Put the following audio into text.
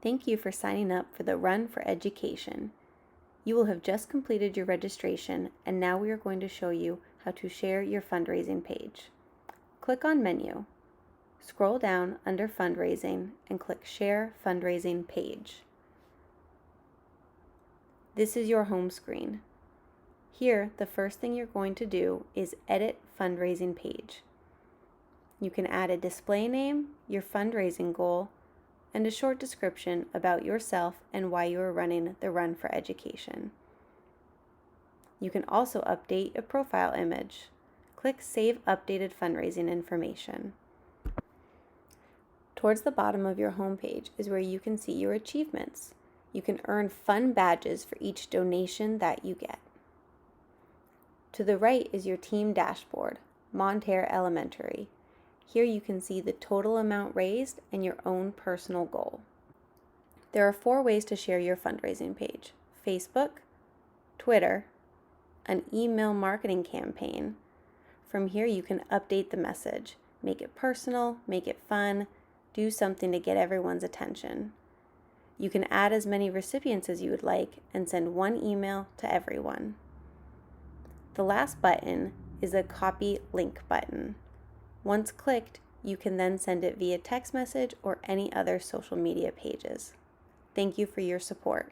Thank you for signing up for the Run for Education. You will have just completed your registration, and now we are going to show you how to share your fundraising page. Click on Menu. Scroll down under Fundraising and click Share Fundraising Page. This is your home screen. Here, the first thing you're going to do is Edit Fundraising Page. You can add a display name, your fundraising goal, and a short description about yourself and why you are running the Run for Education. You can also update a profile image. Click Save Updated Fundraising Information. Towards the bottom of your homepage is where you can see your achievements. You can earn fun badges for each donation that you get. To the right is your team dashboard, Monterey Elementary. Here you can see the total amount raised and your own personal goal. There are 4 ways to share your fundraising page: Facebook, Twitter, an email marketing campaign. From here you can update the message, make it personal, make it fun, do something to get everyone's attention. You can add as many recipients as you would like and send one email to everyone. The last button is a copy link button. Once clicked, you can then send it via text message or any other social media pages. Thank you for your support.